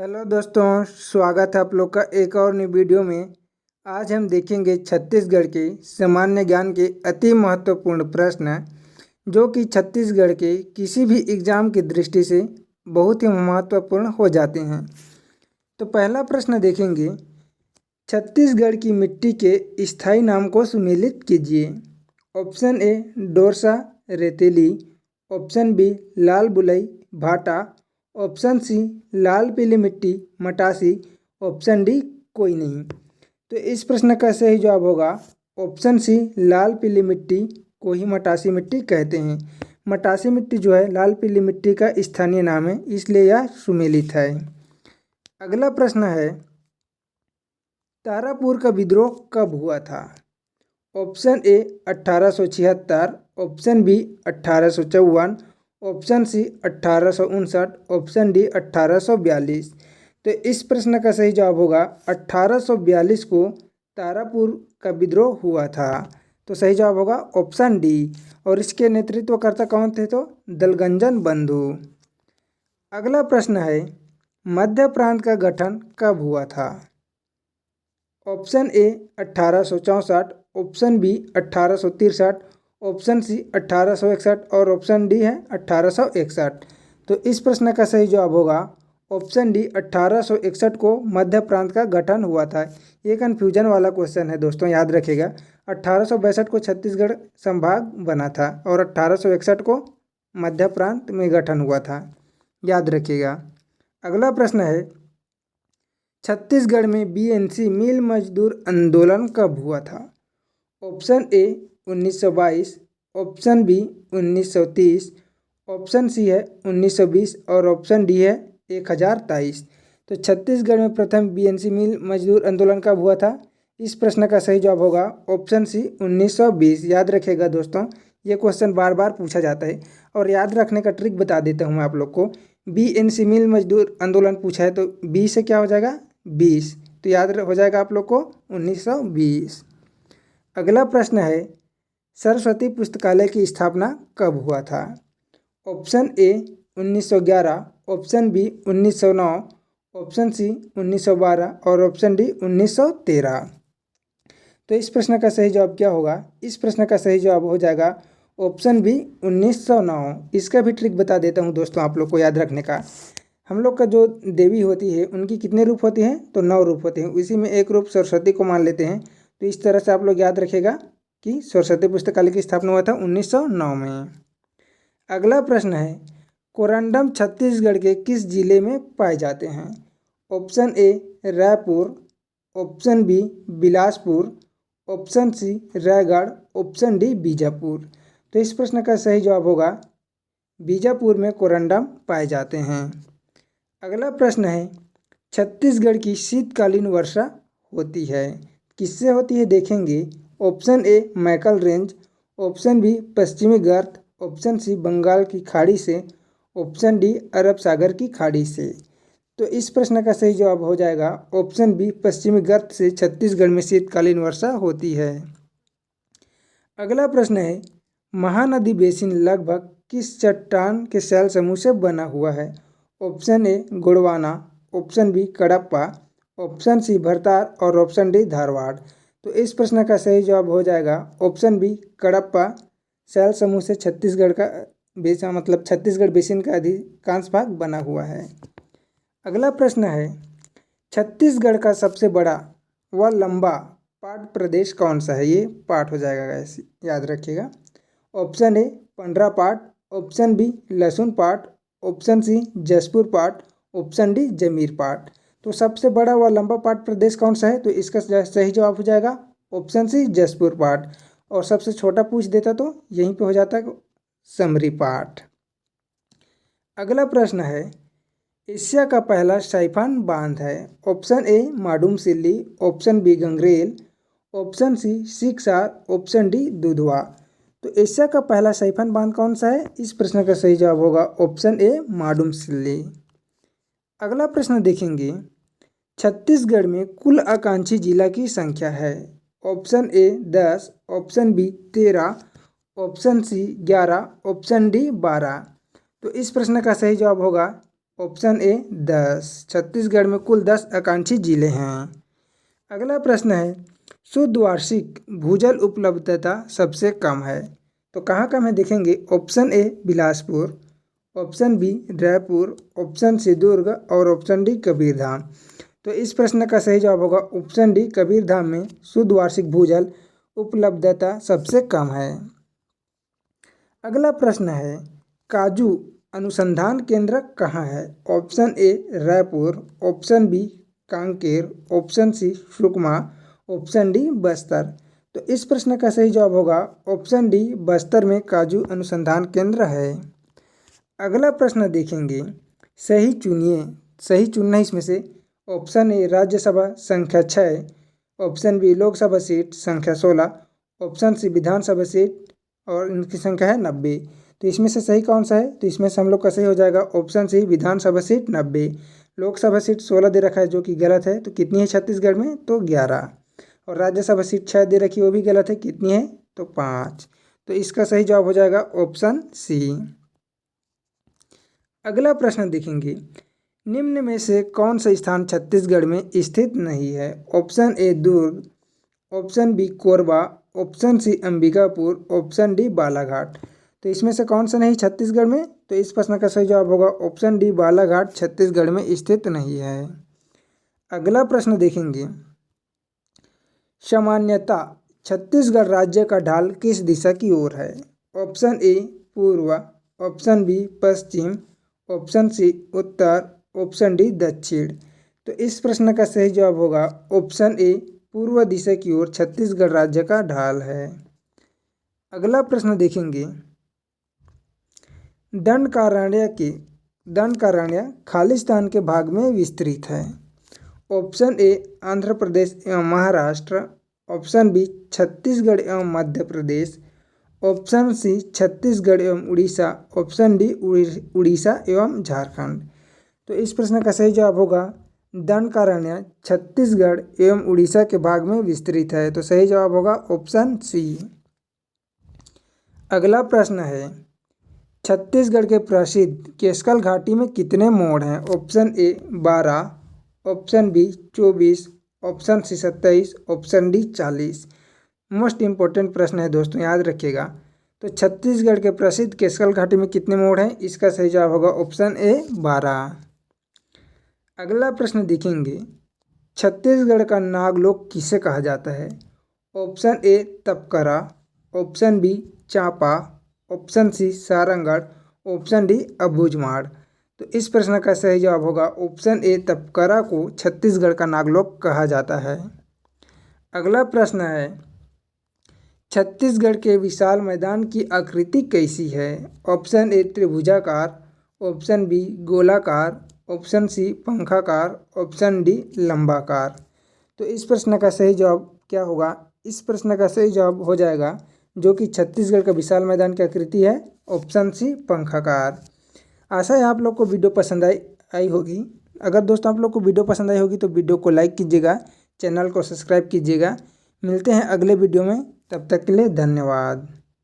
Hello दोस्तों, स्वागत है आप लोग का एक और नई वीडियो में। आज हम देखेंगे छत्तीसगढ़ के सामान्य ज्ञान के अति महत्वपूर्ण प्रश्न जो कि छत्तीसगढ़ के किसी भी एग्ज़ाम की दृष्टि से बहुत ही महत्वपूर्ण हो जाते हैं। तो पहला प्रश्न देखेंगे, छत्तीसगढ़ की मिट्टी के स्थायी नाम को सुमेलित कीजिए। ऑप्शन ए डोरसा रेतीली, ऑप्शन बी लाल बुलई भाटा, ऑप्शन सी लाल पीली मिट्टी मटासी, ऑप्शन डी कोई नहीं। तो इस प्रश्न का सही जवाब होगा ऑप्शन सी लाल पीली मिट्टी को ही मटासी मिट्टी कहते हैं। मटासी मिट्टी जो है लाल पीली मिट्टी का स्थानीय नाम है, इसलिए यह सुमेलित है। अगला प्रश्न है, तारापुर का विद्रोह कब हुआ था? Option A 1876, option B 1854, option C 1859, option D 1842। तो इस प्रश्न का सही जवाब होगा 1842 को तारापुर का विद्रोह हुआ था। तो सही जवाब होगा ऑप्शन डी। और इसके नेतृत्वकर्ता कौन थे? तो दलगंजन बंधु। अगला प्रश्न है, मध्य प्रांत का गठन कब हुआ था? Option A 1864, option B 1863, option C 1861 और ऑप्शन डी है 1861। तो इस प्रश्न का सही जवाब होगा ऑप्शन डी 1861 को मध्य प्रांत का गठन हुआ था। ये कन्फ्यूजन वाला क्वेश्चन है दोस्तों, याद रखिएगा। 1862 को छत्तीसगढ़ संभाग बना था और 1861 को मध्य प्रांत में गठन हुआ था, याद रखिएगा। अगला प्रश्न है, छत्तीसगढ़ में बीएनसी मिल मजदूर आंदोलन कब हुआ था? Option A 1922, option B 1930, option C है 1920 और ऑप्शन डी है 1023। तो छत्तीसगढ़ में प्रथम बीएनसी मिल मजदूर आंदोलन कब हुआ था? इस प्रश्न का सही जवाब होगा ऑप्शन सी 1920। याद रखिएगा दोस्तों, ये क्वेश्चन बार बार पूछा जाता है और याद रखने का ट्रिक बता देता हूँ मैं आप लोग को। बीएनसी मिल मजदूर आंदोलन पूछा है तो बी से क्या हो जाएगा? 20। तो याद हो जाएगा आप लोग को 1920। अगला प्रश्न है, सरस्वती पुस्तकालय की स्थापना कब हुआ था? Option A 1911, option B 1909, option C 1912 और ऑप्शन डी 1913। तो इस प्रश्न का सही जवाब क्या होगा? इस प्रश्न का सही जवाब हो जाएगा ऑप्शन बी 1909। इसका भी ट्रिक बता देता हूँ दोस्तों आप लोग को याद रखने का। हम लोग का जो देवी होती है उनकी कितने रूप होते हैं? तो 9 रूप होते हैं। इसी में एक रूप सरस्वती को मान लेते हैं। तो इस तरह से आप लोग याद रखेगा कि सरस्वती पुस्तकालय की स्थापना हुआ था 1909 में। अगला प्रश्न है, कोरंडम छत्तीसगढ़ के किस जिले में पाए जाते हैं? Option A Raipur, option B Bilaspur, option C Raigarh, option D Bijapur. तो इस प्रश्न का सही जवाब होगा बीजापुर में कोरंडम पाए जाते हैं। अगला प्रश्न है, छत्तीसगढ़ की शीतकालीन वर्षा होती है किससे होती है? देखेंगे। Option A Maikal range, option B पश्चिमी गर्त, ऑप्शन सी बंगाल की खाड़ी से, ऑप्शन डी अरब सागर की खाड़ी से। तो इस प्रश्न का सही जवाब हो जाएगा ऑप्शन बी पश्चिमी गर्त से छत्तीसगढ़ में शीतकालीन वर्षा होती है। अगला प्रश्न है, महानदी बेसिन लगभग किस चट्टान के शैल समूह से बना हुआ है? Option A Gondwana, option B Kadapa, option C भरतार और ऑप्शन डी धारवाड़। तो इस प्रश्न का सही जवाब हो जाएगा ऑप्शन बी कडप्पा शैल समूह से छत्तीसगढ़ का मतलब छत्तीसगढ़ बेसिन का अधिकांश भाग बना हुआ है। अगला प्रश्न है, छत्तीसगढ़ का सबसे बड़ा व लंबा पाट प्रदेश कौन सा है? ये पाट हो जाएगा गाइस, याद रखिएगा। ऑप्शन ए पंडरा पाट, ऑप्शन बी लहसुन पाट, ऑप्शन सी जसपुर पाट, ऑप्शन डी जमीर पाट। तो सबसे बड़ा व लंबा पाट प्रदेश कौन सा है? तो इसका सही जवाब हो जाएगा ऑप्शन सी जसपुर पाट। और सबसे छोटा पूछ देता तो यहीं पे हो जाता समरी पाट। अगला प्रश्न है, एशिया का पहला साइफान बांध है? Option A Madam Silli, option B Gangrel, option C Sikasar, option D Dudhawa. तो एशिया का पहला साइफान बांध कौन सा है? इस प्रश्न का सही जवाब होगा ऑप्शन ए माडूम सिल्ली। अगला प्रश्न देखेंगे, छत्तीसगढ़ में कुल आकांक्षी जिला की संख्या है? Option A 10, option B 13, option C 11, option D 12। तो इस प्रश्न का सही जवाब होगा ऑप्शन ए 10। छत्तीसगढ़ में कुल 10 आकांक्षी जिले हैं। अगला प्रश्न है, शुद्ध वार्षिक भूजल उपलब्धता सबसे कम है, तो कहाँ कम है देखेंगे। Option A Bilaspur, option B Raipur, option C Durg और ऑप्शन डी कबीरधाम। तो इस प्रश्न का सही जवाब होगा ऑप्शन डी, कबीरधाम में शुद्ध वार्षिक भूजल उपलब्धता सबसे कम है। अगला प्रश्न है, काजू अनुसंधान केंद्र कहाँ है। Option A Raipur, option B Kanker, option C Sukma, option D Bastar. तो इस प्रश्न का सही जवाब होगा ऑप्शन डी, बस्तर में काजू अनुसंधान केंद्र है। अगला प्रश्न देखेंगे, सही चुनिए। सही चुनना है इसमें से। ऑप्शन ए राज्यसभा संख्या 6, ऑप्शन बी लोकसभा सीट संख्या 16, ऑप्शन सी विधानसभा सीट और इनकी संख्या है 90। तो इसमें से सही कौन सा है, तो इसमें से हम लोग का सही हो जाएगा ऑप्शन सी विधानसभा सीट 90। लोकसभा सीट 16 दे रखा है जो कि गलत है। तो कितनी है छत्तीसगढ़ में, तो 11। और राज्यसभा सीट 6 दे रखी है वो भी गलत है, कितनी है, तो 5। तो इसका सही जवाब हो जाएगा ऑप्शन सी। अगला प्रश्न देखेंगे, निम्न में से कौन सा स्थान छत्तीसगढ़ में स्थित नहीं है। Option A Durg, option B Korba, option C Ambikapur, option D Balaghat. तो इसमें से कौन सा नहीं छत्तीसगढ़ में, तो इस प्रश्न का सही जवाब होगा ऑप्शन डी, बालाघाट छत्तीसगढ़ में स्थित नहीं है। अगला प्रश्न देखेंगे, सामान्यतः छत्तीसगढ़ राज्य का ढाल किस दिशा की ओर है। ऑप्शन ए पूर्व, ऑप्शन बी पश्चिम, ऑप्शन सी उत्तर, ऑप्शन डी दक्षिण। तो इस प्रश्न का सही जवाब होगा ऑप्शन ए, पूर्व दिशा की ओर छत्तीसगढ़ राज्य का ढाल है। अगला प्रश्न देखेंगे, दंडकारण्य खालिस्तान के भाग में विस्तृत है। ऑप्शन ए आंध्र प्रदेश एवं महाराष्ट्र, ऑप्शन बी छत्तीसगढ़ एवं मध्य प्रदेश, ऑप्शन सी छत्तीसगढ़ एवं उड़ीसा, ऑप्शन डी उड़ीसा एवं झारखंड। तो इस प्रश्न का सही जवाब होगा दंडकारण्य छत्तीसगढ़ एवं उड़ीसा के भाग में विस्तृत है। तो सही जवाब होगा ऑप्शन सी। अगला प्रश्न है, छत्तीसगढ़ के प्रसिद्ध केशकाल घाटी में कितने मोड़ हैं। Option A 12, option B 24, option C 27, option D 40। Most important प्रश्न है दोस्तों, याद रखिएगा। तो छत्तीसगढ़ के प्रसिद्ध केशकाल घाटी में कितने मोड़ हैं, इसका सही जवाब होगा ऑप्शन ए 12। अगला प्रश्न देखेंगे, छत्तीसगढ़ का नागलोक किसे कहा जाता है। Option A Tapkara, option B Champa, option C Sarangarh, option D Abujhmarh. तो इस प्रश्न का सही जवाब होगा ऑप्शन ए, तपकरा को छत्तीसगढ़ का नागलोक कहा जाता है। अगला प्रश्न है, छत्तीसगढ़ के विशाल मैदान की आकृति कैसी है। ऑप्शन ए त्रिभुजाकार, ऑप्शन बी गोलाकार, ऑप्शन सी पंखाकार, ऑप्शन डी लंबाकार। तो इस प्रश्न का सही जवाब क्या होगा, इस प्रश्न का सही जवाब हो जाएगा जो कि छत्तीसगढ़ का विशाल मैदान की आकृति है, ऑप्शन सी पंखाकार। आशा है आप लोग को वीडियो पसंद आई होगी। अगर दोस्तों आप लोग को वीडियो पसंद आई होगी तो वीडियो को लाइक कीजिएगा, चैनल को सब्सक्राइब कीजिएगा। मिलते हैं अगले वीडियो में, तब तक के लिए धन्यवाद।